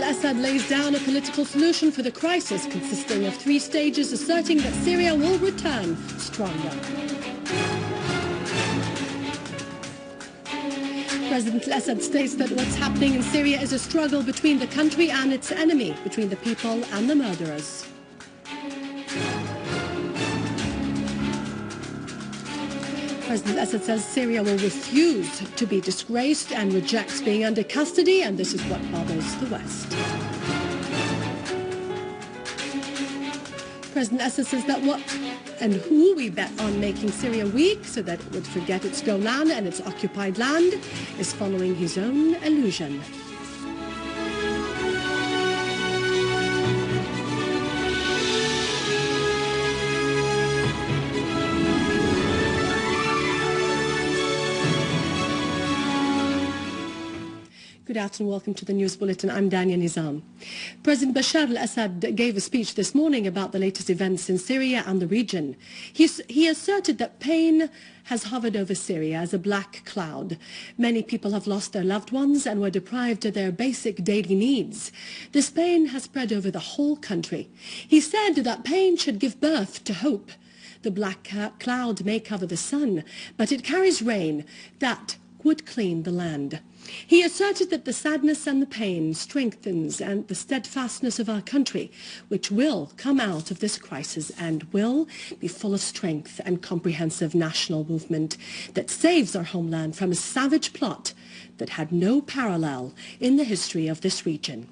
al-Assad lays down a political solution for the crisis consisting of 3 stages, asserting that Syria will return stronger. President al-Assad states that what's happening in Syria is a struggle between the country and its enemy, between the people and the murderers. President Assad says Syria will refuse to be disgraced and rejects being under custody, and this is what bothers the West. President Assad says that what and who we bet on making Syria weak so that it would forget its Golan and its occupied land is following his own illusion. Good afternoon, welcome to the News Bulletin. I'm Dania Nizam. President Bashar al-Assad gave a speech this morning about the latest events in Syria and the region. He asserted that pain has hovered over Syria as a black cloud. Many people have lost their loved ones and were deprived of their basic daily needs. This pain has spread over the whole country. He said that pain should give birth to hope. The black cloud may cover the sun, but it carries rain that would clean the land. He asserted that the sadness and the pain strengthens and the steadfastness of our country, which will come out of this crisis and will be full of strength and comprehensive national movement that saves our homeland from a savage plot that had no parallel in the history of this region.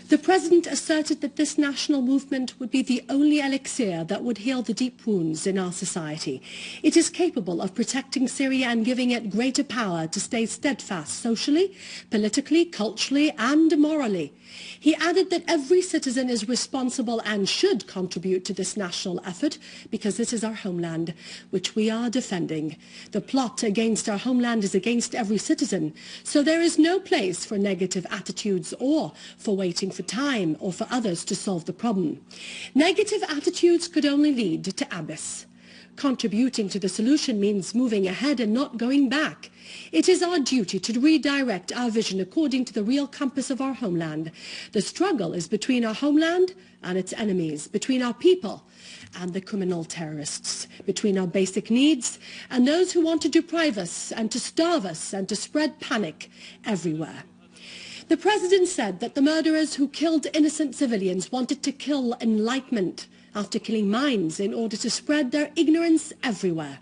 The President asserted that this national movement would be the only elixir that would heal the deep wounds in our society. It is capable of protecting Syria and giving it greater power to stay steadfast socially, politically, culturally, and morally. He added that every citizen is responsible and should contribute to this national effort because this is our homeland, which we are defending. The plot against our homeland is against every citizen, so there is no place for negative attitudes or for waiting for time or for others to solve the problem. Negative attitudes could only lead to abyss. Contributing to the solution means moving ahead and not going back. It is our duty to redirect our vision according to the real compass of our homeland. The struggle is between our homeland and its enemies, between our people and the criminal terrorists, between our basic needs and those who want to deprive us and to starve us and to spread panic everywhere. The President said that the murderers who killed innocent civilians wanted to kill enlightenment after killing minds in order to spread their ignorance everywhere.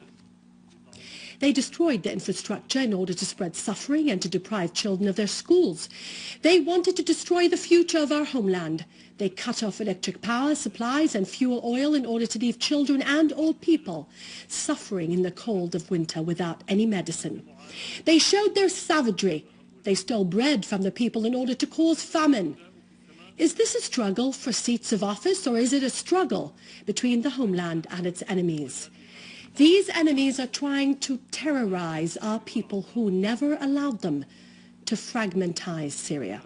They destroyed the infrastructure in order to spread suffering and to deprive children of their schools. They wanted to destroy the future of our homeland. They cut off electric power supplies and fuel oil in order to leave children and all people suffering in the cold of winter without any medicine. They showed their savagery. They stole bread from the people in order to cause famine. Is this a struggle for seats of office, or is it a struggle between the homeland and its enemies? These enemies are trying to terrorize our people who never allowed them to fragmentize Syria.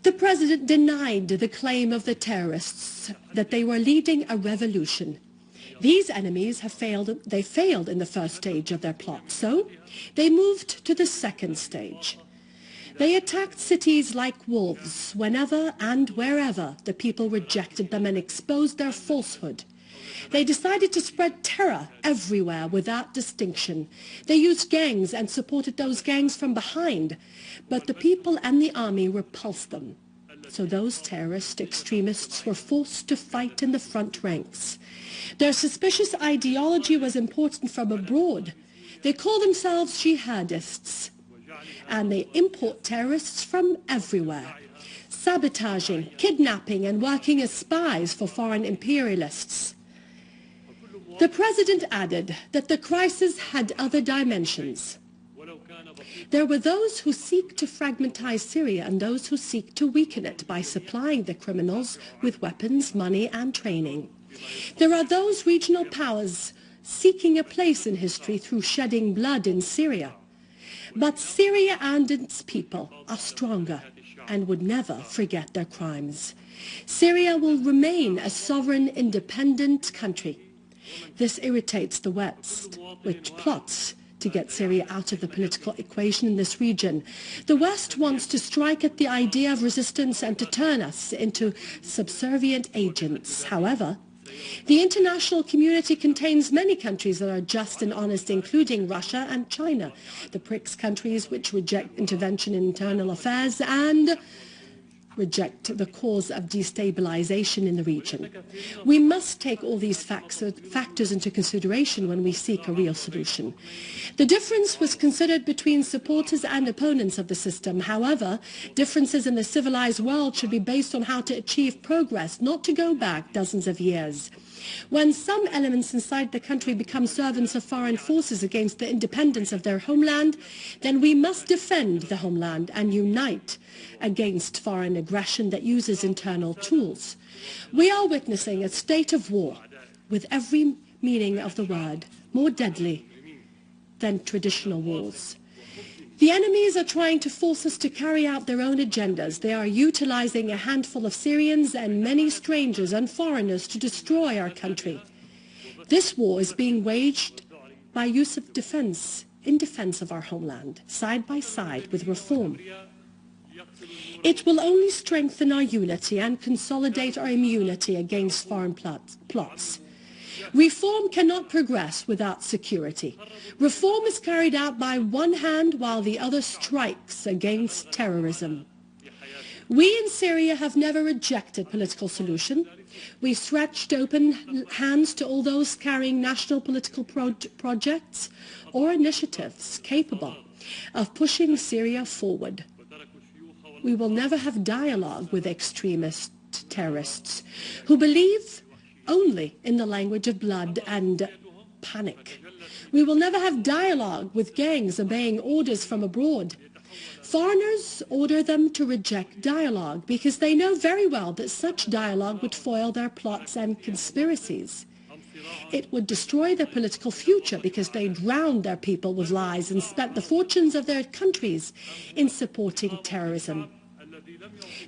The President denied the claim of the terrorists that they were leading a revolution. These enemies have failed. They failed in the first stage of their plot, so they moved to the second stage. They attacked cities like wolves whenever and wherever the people rejected them and exposed their falsehood. They decided to spread terror everywhere without distinction. They used gangs and supported those gangs from behind, but the people and the army repulsed them. So those terrorist extremists were forced to fight in the front ranks. Their suspicious ideology was imported from abroad. They call themselves jihadists, and they import terrorists from everywhere, sabotaging, kidnapping, and working as spies for foreign imperialists. The President added that the crisis had other dimensions. There were those who seek to fragmentize Syria and those who seek to weaken it by supplying the criminals with weapons, money, and training. There are those regional powers seeking a place in history through shedding blood in Syria. But Syria and its people are stronger and would never forget their crimes. Syria will remain a sovereign, independent country. This irritates the West, which plots to get Syria out of the political equation in this region. The West wants to strike at the idea of resistance and to turn us into subservient agents. However, the international community contains many countries that are just and honest, including Russia and China, the BRICS countries which reject intervention in internal affairs and reject the cause of destabilization in the region. We must take all these factors into consideration when we seek a real solution. The difference was considered between supporters and opponents of the system. However, differences in the civilized world should be based on how to achieve progress, not to go back dozens of years. When some elements inside the country become servants of foreign forces against the independence of their homeland, then we must defend the homeland and unite against foreign aggression that uses internal tools. We are witnessing a state of war, with every meaning of the word, more deadly than traditional wars. The enemies are trying to force us to carry out their own agendas. They are utilizing a handful of Syrians and many strangers and foreigners to destroy our country. This war is being waged by use of defense, in defense of our homeland, side by side with reform. It will only strengthen our unity and consolidate our immunity against foreign plots. Reform cannot progress without security. Reform is carried out by one hand while the other strikes against terrorism. We in Syria have never rejected political solution. We stretched open hands to all those carrying national political projects or initiatives capable of pushing Syria forward. We will never have dialogue with extremist terrorists who believe only in the language of blood and panic. We will never have dialogue with gangs obeying orders from abroad. Foreigners order them to reject dialogue because they know very well that such dialogue would foil their plots and conspiracies. It would destroy their political future because they drowned their people with lies and spent the fortunes of their countries in supporting terrorism.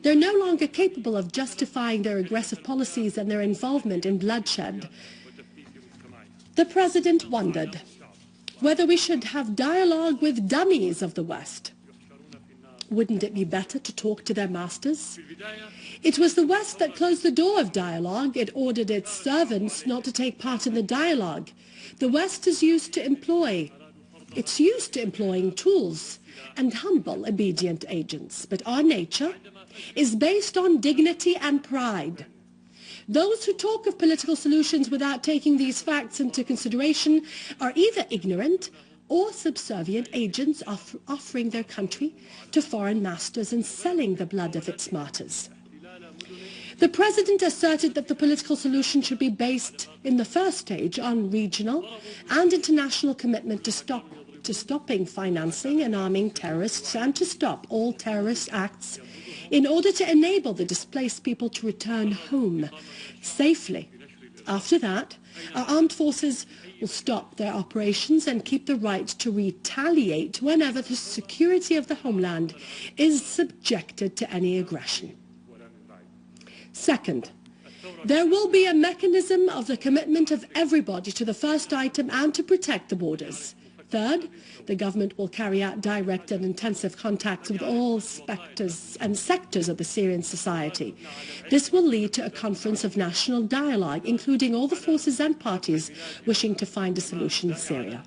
They're no longer capable of justifying their aggressive policies and their involvement in bloodshed. The President wondered whether we should have dialogue with dummies of the West. Wouldn't it be better to talk to their masters? It was the West that closed the door of dialogue. It ordered its servants not to take part in the dialogue. The West is used to employing tools and humble, obedient agents. But our nature is based on dignity and pride. Those who talk of political solutions without taking these facts into consideration are either ignorant or subservient agents offering their country to foreign masters and selling the blood of its martyrs. The President asserted that the political solution should be based in the first stage on regional and international commitment to stopping financing and arming terrorists and to stop all terrorist acts in order to enable the displaced people to return home safely. After that, our armed forces will stop their operations and keep the right to retaliate whenever the security of the homeland is subjected to any aggression. Second, there will be a mechanism of the commitment of everybody to the first item and to protect the borders. Third, the government will carry out direct and intensive contacts with all sectors of the Syrian society. This will lead to a conference of national dialogue, including all the forces and parties wishing to find a solution in Syria.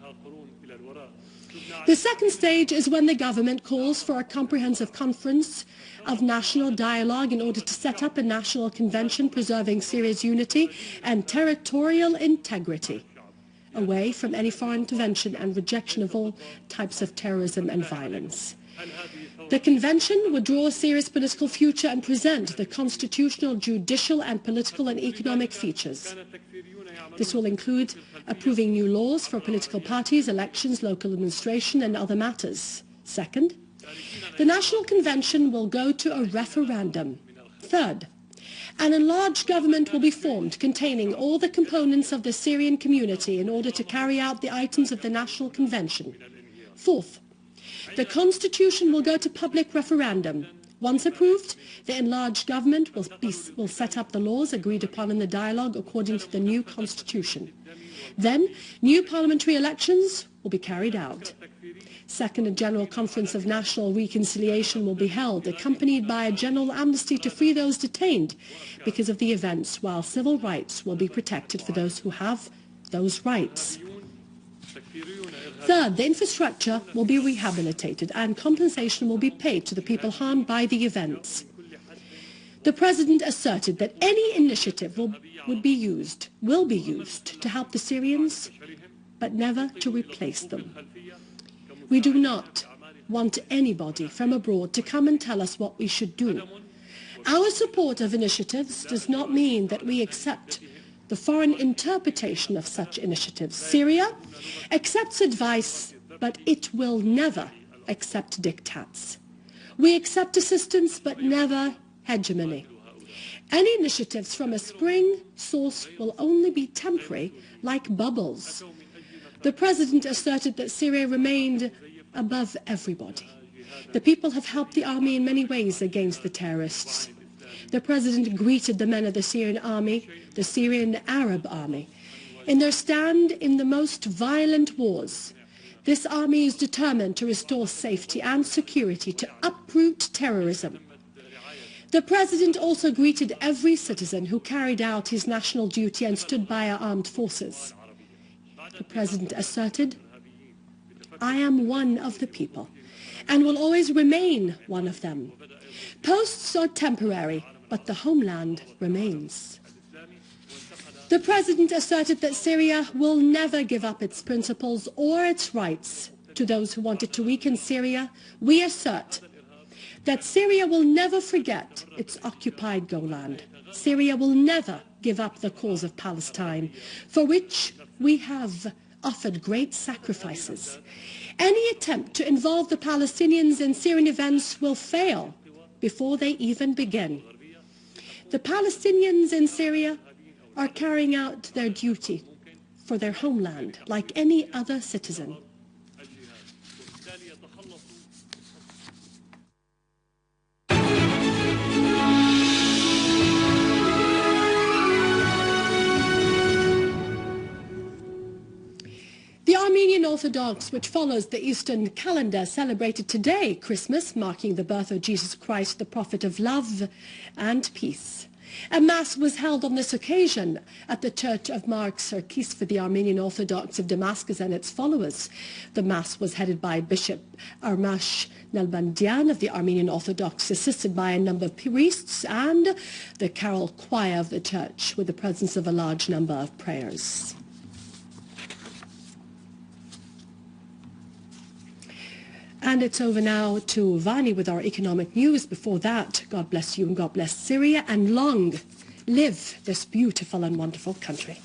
The second stage is when the government calls for a comprehensive conference of national dialogue in order to set up a national convention preserving Syria's unity and territorial integrity, away from any foreign intervention and rejection of all types of terrorism and violence. The convention would draw Syria's political future and present the constitutional, judicial and political and economic features. This will include approving new laws for political parties, elections, local administration and other matters. Second, the National Convention will go to a referendum. Third, an enlarged government will be formed containing all the components of the Syrian community in order to carry out the items of the National Convention. Fourth, the Constitution will go to public referendum. Once approved, the enlarged government will set up the laws agreed upon in the dialogue according to the new Constitution. Then, new parliamentary elections will be carried out. Second, a general conference of national reconciliation will be held, accompanied by a general amnesty to free those detained because of the events, while civil rights will be protected for those who have those rights. Third, the infrastructure will be rehabilitated and compensation will be paid to the people harmed by the events. The President asserted that any initiative will be used to help the Syrians, but never to replace them. We do not want anybody from abroad to come and tell us what we should do. Our support of initiatives does not mean that we accept the foreign interpretation of such initiatives. Syria accepts advice, but it will never accept diktats. We accept assistance, but never hegemony. Any initiatives from a spring source will only be temporary, like bubbles. The President asserted that Syria remained above everybody. The people have helped the army in many ways against the terrorists. The President greeted the men of the Syrian army, the Syrian Arab army, in their stand in the most violent wars. This army is determined to restore safety and security, to uproot terrorism. The President also greeted every citizen who carried out his national duty and stood by our armed forces. The President asserted, "I am one of the people and will always remain one of them. Posts are temporary, but the homeland remains." The President asserted that Syria will never give up its principles or its rights to those who wanted to weaken Syria. We assert that Syria will never forget its occupied Golan. Syria will never give up the cause of Palestine, for which we have offered great sacrifices. Any attempt to involve the Palestinians in Syrian events will fail before they even begin. The Palestinians in Syria are carrying out their duty for their homeland like any other citizen. The Armenian Orthodox, which follows the Eastern calendar, celebrated today Christmas, marking the birth of Jesus Christ, the prophet of love and peace. A Mass was held on this occasion at the Church of Mark Sarkis for the Armenian Orthodox of Damascus and its followers. The Mass was headed by Bishop Armash Nalbandian of the Armenian Orthodox, assisted by a number of priests and the carol choir of the church, with the presence of a large number of prayers. And it's over now to Vani with our economic news. Before that, God bless you and God bless Syria, and long live this beautiful and wonderful country.